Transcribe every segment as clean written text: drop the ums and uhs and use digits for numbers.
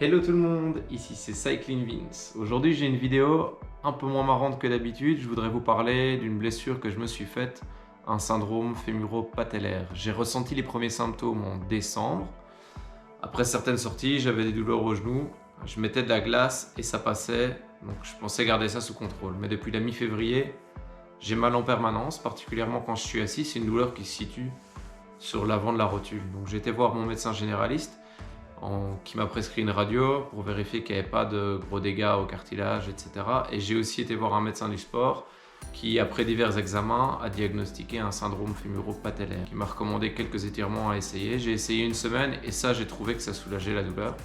Hello tout le monde, ici c'est Cycling Vince. Aujourd'hui j'ai une vidéo un peu moins marrante que d'habitude. Je voudrais vous parler d'une blessure que je me suis faite, un syndrome fémuro-patellaire. J'ai ressenti les premiers symptômes en décembre. Après certaines sorties, j'avais des douleurs au genou. Je mettais de la glace et ça passait, donc je pensais garder ça sous contrôle. Mais depuis la mi-février, j'ai mal en permanence, particulièrement quand je suis assis. C'est une douleur qui se situe sur l'avant de la rotule. Donc j'ai été voir mon médecin généraliste qui m'a prescrit une radio pour vérifier qu'il n'y avait pas de gros dégâts au cartilage, etc. Et j'ai aussi été voir un médecin du sport qui, après divers examens, a diagnostiqué un syndrome fémuro-patellaire, qui m'a recommandé quelques étirements à essayer. J'ai essayé une semaine et ça, j'ai trouvé que ça soulageait la douleur.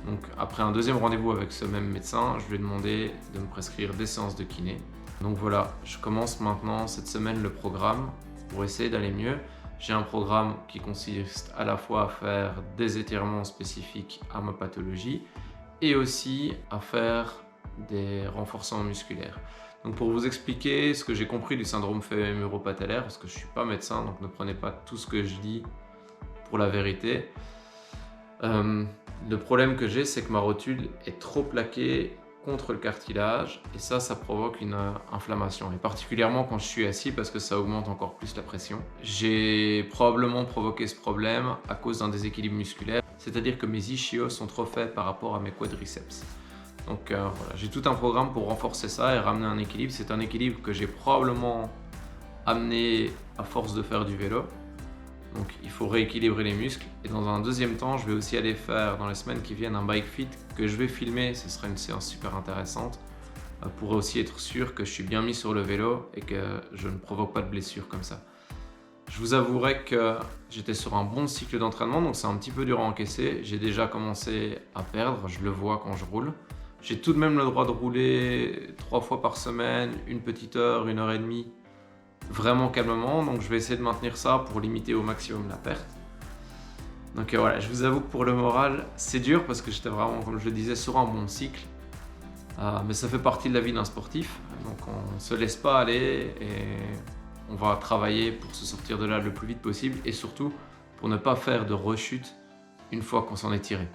Donc après un deuxième rendez-vous avec ce même médecin, je lui ai demandé de me prescrire des séances de kiné. Donc voilà, je commence maintenant cette semaine le programme pour essayer d'aller mieux. J'ai un programme qui consiste à la fois à faire des étirements spécifiques à ma pathologie et aussi à faire des renforcements musculaires. Donc pour vous expliquer ce que j'ai compris du syndrome fémuro-patellaire, parce que je ne suis pas médecin, donc ne prenez pas tout ce que je dis pour la vérité. Le problème que j'ai, c'est que ma rotule est trop plaquée contre le cartilage et ça provoque une inflammation, et particulièrement quand je suis assis parce que ça augmente encore plus la pression. J'ai probablement provoqué ce problème à cause d'un déséquilibre musculaire, c'est-à-dire que mes ischios sont trop faits par rapport à mes quadriceps. Donc voilà, j'ai tout un programme pour renforcer ça et ramener un équilibre. C'est un équilibre que j'ai probablement amené à force de faire du vélo. Donc il faut rééquilibrer les muscles, et dans un deuxième temps je vais aussi aller faire dans les semaines qui viennent un bike fit que je vais filmer. Ce sera une séance super intéressante pour aussi être sûr que je suis bien mis sur le vélo et que je ne provoque pas de blessures comme ça. Je vous avouerai que j'étais sur un bon cycle d'entraînement, donc c'est un petit peu dur à encaisser. J'ai déjà commencé à perdre, je le vois quand je roule. J'ai tout de même le droit de rouler 3 fois par semaine, une petite heure, 1 heure et demie, vraiment calmement, donc je vais essayer de maintenir ça pour limiter au maximum la perte. Donc voilà, je vous avoue que pour le moral, c'est dur parce que j'étais vraiment, comme je le disais, sur un bon cycle. Mais ça fait partie de la vie d'un sportif, donc on ne se laisse pas aller et on va travailler pour se sortir de là le plus vite possible, et surtout pour ne pas faire de rechute une fois qu'on s'en est tiré.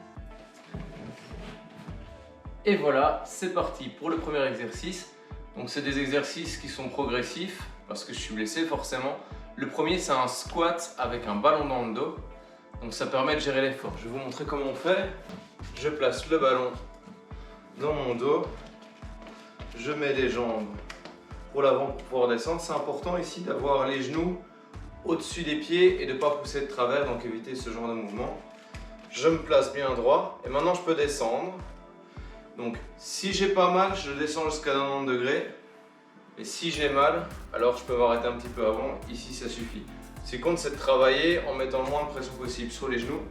Et voilà, c'est parti pour le premier exercice. Donc c'est des exercices qui sont progressifs parce que je suis blessé forcément. Le premier, c'est un squat avec un ballon dans le dos. Donc ça permet de gérer l'effort. Je vais vous montrer comment on fait. Je place le ballon dans mon dos. Je mets les jambes pour l'avant pour pouvoir descendre. C'est important ici d'avoir les genoux au-dessus des pieds et de ne pas pousser de travers, donc éviter ce genre de mouvement. Je me place bien droit et maintenant je peux descendre. Donc si j'ai pas mal, je descends jusqu'à 90 degrés. Et si j'ai mal, alors je peux m'arrêter un petit peu avant. Ici, ça suffit. Ce qui compte, c'est de travailler en mettant le moins de pression possible sur les genoux.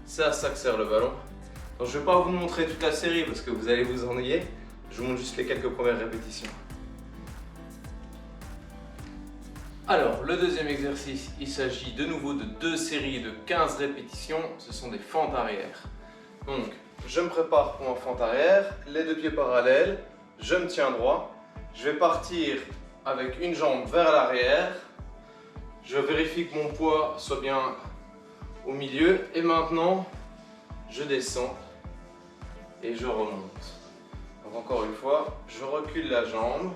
C'est à ça que sert le ballon. Donc, je ne vais pas vous montrer toute la série parce que vous allez vous ennuyer. Je vous montre juste les quelques premières répétitions. Alors, le deuxième exercice, il s'agit de nouveau de 2 séries de 15 répétitions. Ce sont des fentes arrière. Donc, je me prépare pour ma fente arrière, les 2 pieds parallèles, je me tiens droit. Je vais partir avec une jambe vers l'arrière. Je vérifie que mon poids soit bien au milieu. Et maintenant, je descends et je remonte. Donc encore une fois, je recule la jambe.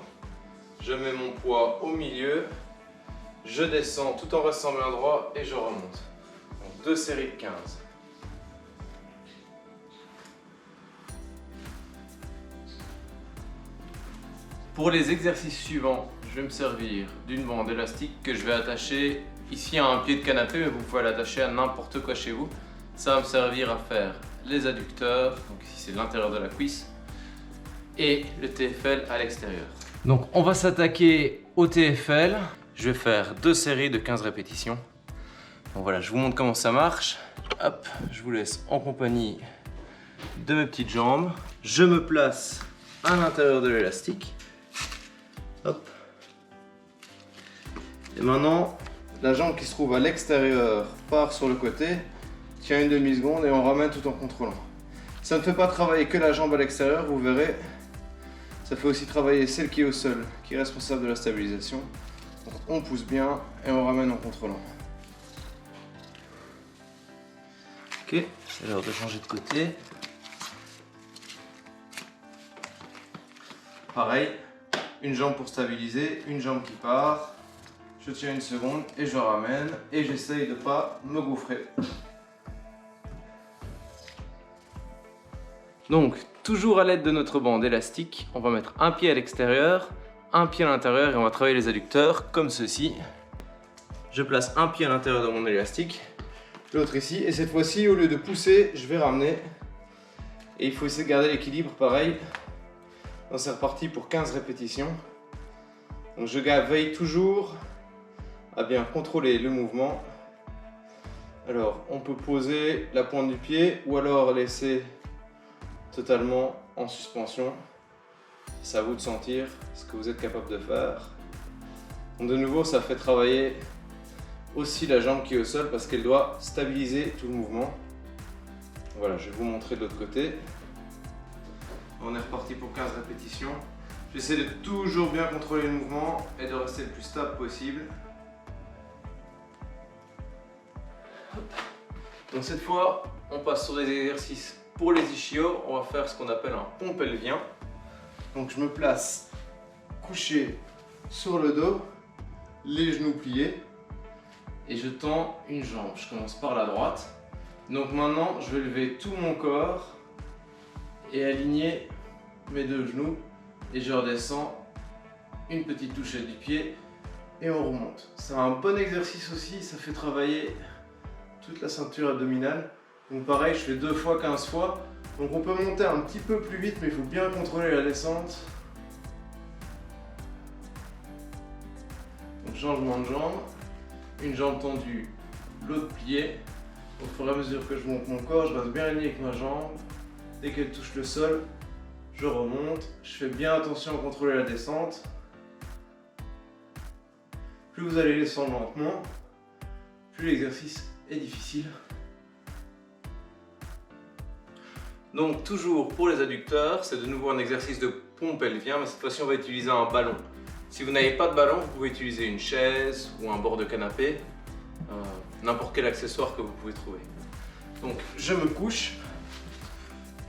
Je mets mon poids au milieu. Je descends tout en restant bien droit et je remonte. Donc 2 séries de 15. Pour les exercices suivants, je vais me servir d'une bande élastique que je vais attacher ici à un pied de canapé, mais vous pouvez l'attacher à n'importe quoi chez vous. Ça va me servir à faire les adducteurs, donc ici c'est l'intérieur de la cuisse, et le TFL à l'extérieur. Donc on va s'attaquer au TFL. Je vais faire 2 séries de 15 répétitions. Donc voilà, je vous montre comment ça marche. Hop, je vous laisse en compagnie de mes petites jambes. Je me place à l'intérieur de l'élastique. Hop. Et maintenant, la jambe qui se trouve à l'extérieur part sur le côté, tient une demi-seconde et on ramène tout en contrôlant. Ça ne fait pas travailler que la jambe à l'extérieur, vous verrez. Ça fait aussi travailler celle qui est au sol, qui est responsable de la stabilisation. Donc on pousse bien et on ramène en contrôlant. Ok, c'est l'heure de changer de côté. pareil, une jambe pour stabiliser, une jambe qui part. Je tiens une seconde et je ramène et j'essaye de ne pas me gouffrer. Donc, toujours à l'aide de notre bande élastique, on va mettre un pied à l'extérieur, un pied à l'intérieur et on va travailler les adducteurs comme ceci. Je place un pied à l'intérieur de mon élastique, l'autre ici, et cette fois-ci, au lieu de pousser, je vais ramener. Et il faut essayer de garder l'équilibre pareil. Donc c'est reparti pour 15 répétitions. Donc je veille toujours à bien contrôler le mouvement. Alors on peut poser la pointe du pied ou alors laisser totalement en suspension. C'est à vous de sentir ce que vous êtes capable de faire. Donc de nouveau, ça fait travailler aussi la jambe qui est au sol parce qu'elle doit stabiliser tout le mouvement. Voilà, je vais vous montrer de l'autre côté. On est reparti pour 15 répétitions. J'essaie de toujours bien contrôler le mouvement et de rester le plus stable possible. Donc cette fois, on passe sur des exercices pour les ischios. On va faire ce qu'on appelle un pont pelvien. Donc je me place couché sur le dos, les genoux pliés et je tends une jambe. Je commence par la droite. Donc maintenant, je vais lever tout mon corps et aligner mes deux genoux et je redescends une petite touchette du pied et on remonte. C'est un bon exercice aussi, ça fait travailler toute la ceinture abdominale. Donc pareil, je fais 2 fois 15 fois. Donc on peut monter un petit peu plus vite, mais il faut bien contrôler la descente. Donc changement de jambe, une jambe tendue, l'autre pliée. Au fur et à mesure que je monte mon corps, je reste bien aligné avec ma jambe. Dès qu'elle touche le sol, je remonte. Je fais bien attention à contrôler la descente. Plus vous allez descendre lentement, plus l'exercice est difficile. Donc toujours pour les adducteurs, c'est de nouveau un exercice de pont pelvien, mais cette fois-ci on va utiliser un ballon. Si vous n'avez pas de ballon, vous pouvez utiliser une chaise ou un bord de canapé, n'importe quel accessoire que vous pouvez trouver. Donc je me couche,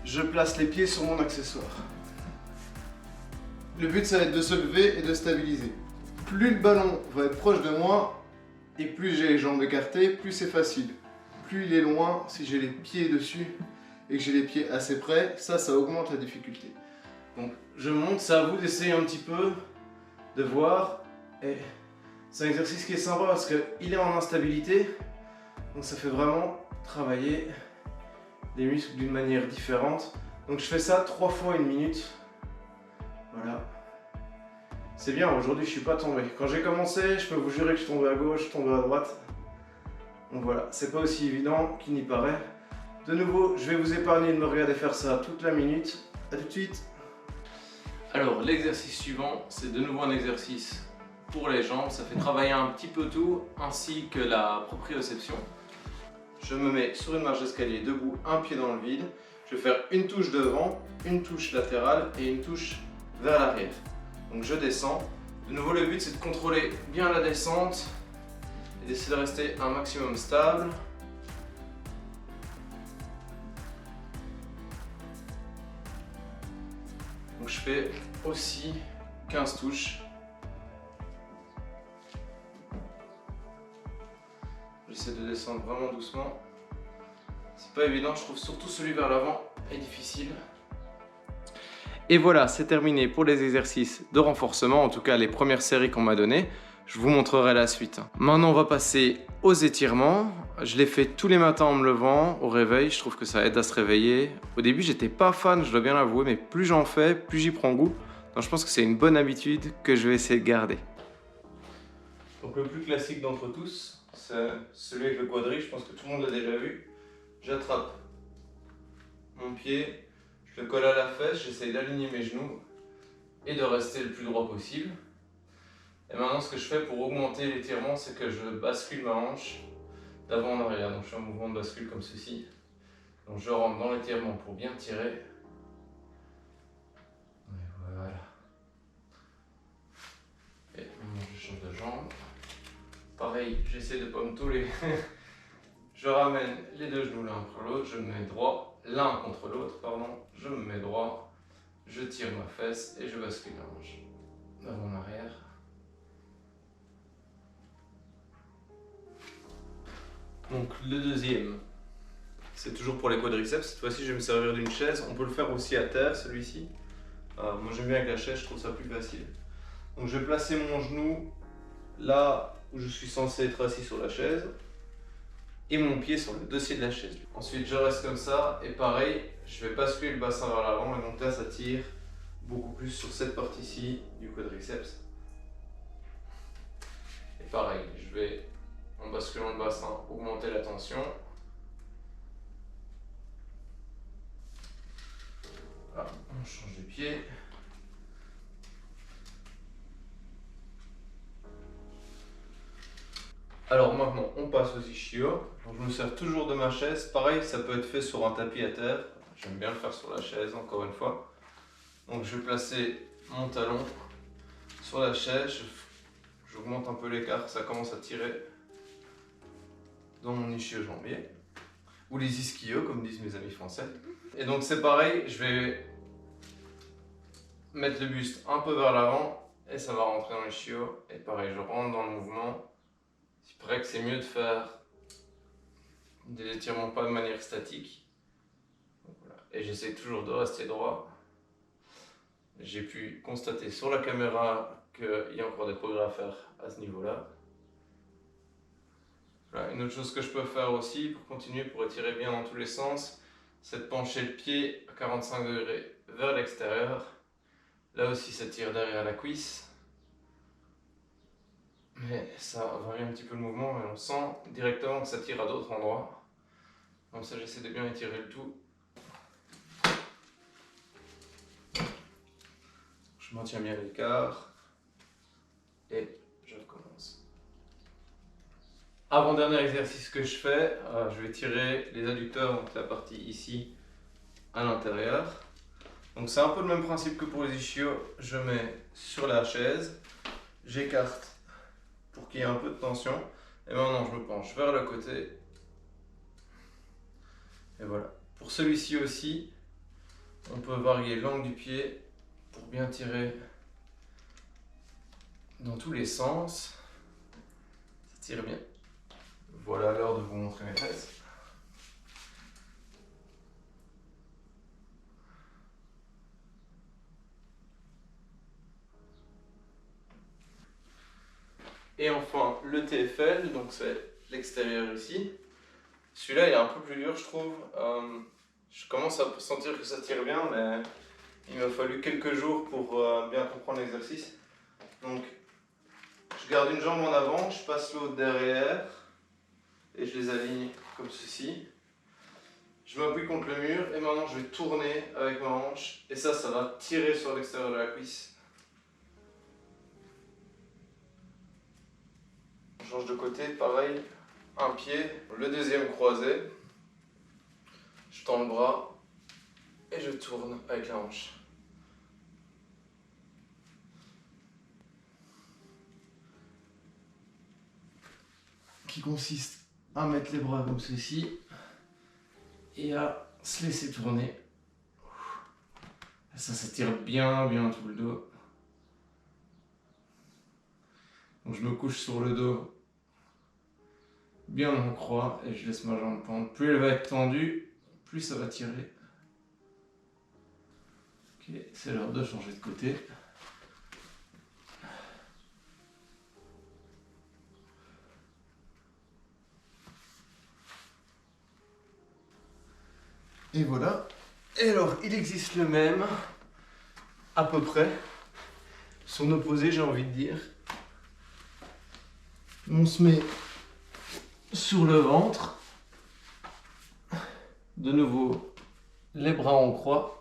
je place les pieds sur mon accessoire. Le but ça va être de se lever et de stabiliser. Plus le ballon va être proche de moi et plus j'ai les jambes écartées, plus c'est facile. Plus il est loin, si j'ai les pieds dessus et que j'ai les pieds assez près, ça augmente la difficulté. Donc je monte, c'est à vous d'essayer un petit peu, de voir. Et c'est un exercice qui est sympa parce qu'il est en instabilité, donc ça fait vraiment travailler les muscles d'une manière différente. Donc je fais ça 3 fois 1 minute. Voilà. C'est bien, aujourd'hui je suis pas tombé. Quand j'ai commencé, je peux vous jurer que je tombais à gauche, je tombais à droite. Donc voilà, c'est pas aussi évident qu'il n'y paraît. De nouveau, je vais vous épargner de me regarder faire ça toute la minute. A tout de suite. Alors, l'exercice suivant, c'est de nouveau un exercice pour les jambes. Ça fait travailler un petit peu tout, ainsi que la proprioception. Je me mets sur une marche d'escalier debout, un pied dans le vide. Je vais faire une touche devant, une touche latérale et une touche vers l'arrière. Donc je descends. De nouveau, le but c'est de contrôler bien la descente et d'essayer de rester un maximum stable. Donc je fais aussi 15 touches. J'essaie de descendre vraiment doucement. C'est pas évident, je trouve surtout celui vers l'avant est difficile. Et voilà, c'est terminé pour les exercices de renforcement, en tout cas les premières séries qu'on m'a données. Je vous montrerai la suite. Maintenant, on va passer aux étirements. Je les fais tous les matins en me levant, au réveil. Je trouve que ça aide à se réveiller. Au début, j'étais pas fan, je dois bien l'avouer, mais plus j'en fais, plus j'y prends goût. Donc je pense que c'est une bonne habitude que je vais essayer de garder. Donc le plus classique d'entre tous, c'est celui avec le quadrille. Je pense que tout le monde l'a déjà vu. J'attrape mon pied, je le colle à la fesse, j'essaye d'aligner mes genoux et de rester le plus droit possible. Et maintenant, ce que je fais pour augmenter l'étirement, c'est que je bascule ma hanche d'avant en arrière. Donc je fais un mouvement de bascule comme ceci. Donc je rentre dans l'étirement pour bien tirer. Et voilà. Et maintenant, je change de jambe. Pareil, j'essaie de ne pas me touler. Je ramène les deux genoux l'un contre l'autre, je me mets droit, l'un contre l'autre, pardon. Je me mets droit, je tire ma fesse et je bascule la hanche. Avant en arrière. Donc le deuxième, c'est toujours pour les quadriceps. Cette fois-ci, je vais me servir d'une chaise. On peut le faire aussi à terre, celui-ci. Moi, j'aime bien avec la chaise, je trouve ça plus facile. Donc je vais placer mon genou là où je suis censé être assis sur la chaise et mon pied sur le dossier de la chaise. Ensuite, je reste comme ça et pareil, je vais basculer le bassin vers l'avant et donc là, ça tire beaucoup plus sur cette partie-ci du quadriceps. Et pareil, je vais, en basculant le bassin, augmenter la tension. Voilà, on change de pied. Alors maintenant, on passe aux ischios. Je me sers toujours de ma chaise. Pareil, ça peut être fait sur un tapis à terre. J'aime bien le faire sur la chaise, encore une fois. Donc je vais placer mon talon sur la chaise. J'augmente un peu l'écart, ça commence à tirer dans mon ischio-jambier. Ou les ischios, comme disent mes amis français. Et donc c'est pareil, je vais mettre le buste un peu vers l'avant et ça va rentrer dans l'ischio. Et pareil, je rentre dans le mouvement. Il paraît que c'est mieux de faire des étirements pas de manière statique. Voilà. Et j'essaie toujours de rester droit. J'ai pu constater sur la caméra qu'il y a encore des progrès à faire à ce niveau-là. Voilà. Une autre chose que je peux faire aussi pour continuer, pour étirer bien dans tous les sens, c'est de pencher le pied à 45 degrés vers l'extérieur. Là aussi, ça tire derrière la cuisse. Mais ça varie un petit peu le mouvement et on sent directement que ça tire à d'autres endroits. Donc ça, j'essaie de bien étirer le tout. Je maintiens bien l'écart et je recommence. Avant-dernier exercice que je fais, je vais tirer les adducteurs, donc la partie ici à l'intérieur. Donc c'est un peu le même principe que pour les ischios. Je mets sur la chaise, j'écarte pour qu'il y ait un peu de tension. Et maintenant, je me penche vers le côté. Et voilà. Pour celui-ci aussi, on peut varier l'angle du pied pour bien tirer dans tous les sens. Ça tire bien. Voilà l'heure de vous montrer mes fesses. Et enfin, le TFL, donc c'est l'extérieur ici. Celui-là, il est un peu plus dur, je trouve. Je commence à sentir que ça tire bien, mais il m'a fallu quelques jours pour bien comprendre l'exercice. Donc, je garde une jambe en avant, je passe l'autre derrière et je les aligne comme ceci. Je m'appuie contre le mur et maintenant je vais tourner avec ma hanche et ça va tirer sur l'extérieur de la cuisse. Je change de côté, pareil, un pied, le deuxième croisé. Je tends le bras et je tourne avec la hanche. Qui consiste à mettre les bras comme ceci et à se laisser tourner. Ça tire bien tout le dos. Donc je me couche sur le dos bien en croix et je laisse ma jambe pendre. Plus elle va être tendue, plus ça va tirer. Ok, c'est l'heure de changer de côté. Et voilà. Et alors, il existe le même, à peu près, son opposé, j'ai envie de dire. On se met sur le ventre. De nouveau, les bras en croix.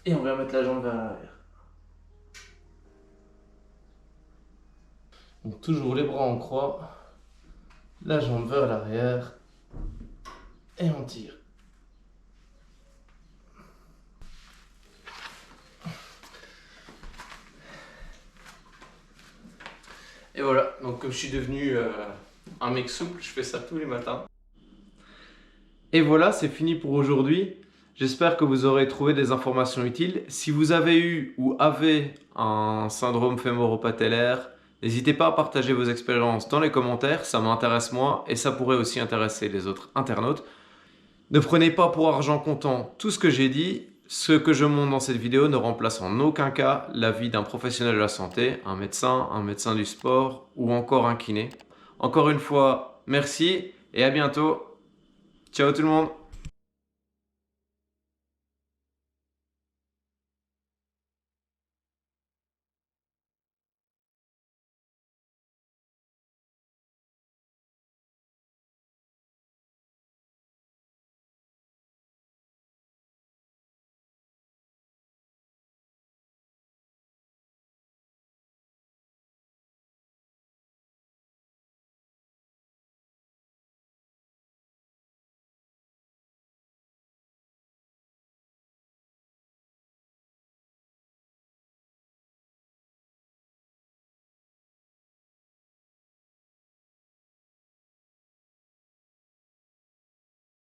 Et on vient mettre la jambe vers l'arrière. Donc toujours les bras en croix, la jambe vers l'arrière. Et on tire. Et voilà, donc comme je suis devenu un mec souple, je fais ça tous les matins. Et voilà, c'est fini pour aujourd'hui. J'espère que vous aurez trouvé des informations utiles. Si vous avez eu ou avez un syndrome fémoro-patellaire, n'hésitez pas à partager vos expériences dans les commentaires, ça m'intéresse moi et ça pourrait aussi intéresser les autres internautes. Ne prenez pas pour argent comptant tout ce que j'ai dit. Ce que je montre dans cette vidéo ne remplace en aucun cas l'avis d'un professionnel de la santé, un médecin du sport ou encore un kiné. Encore une fois, merci et à bientôt. Ciao tout le monde!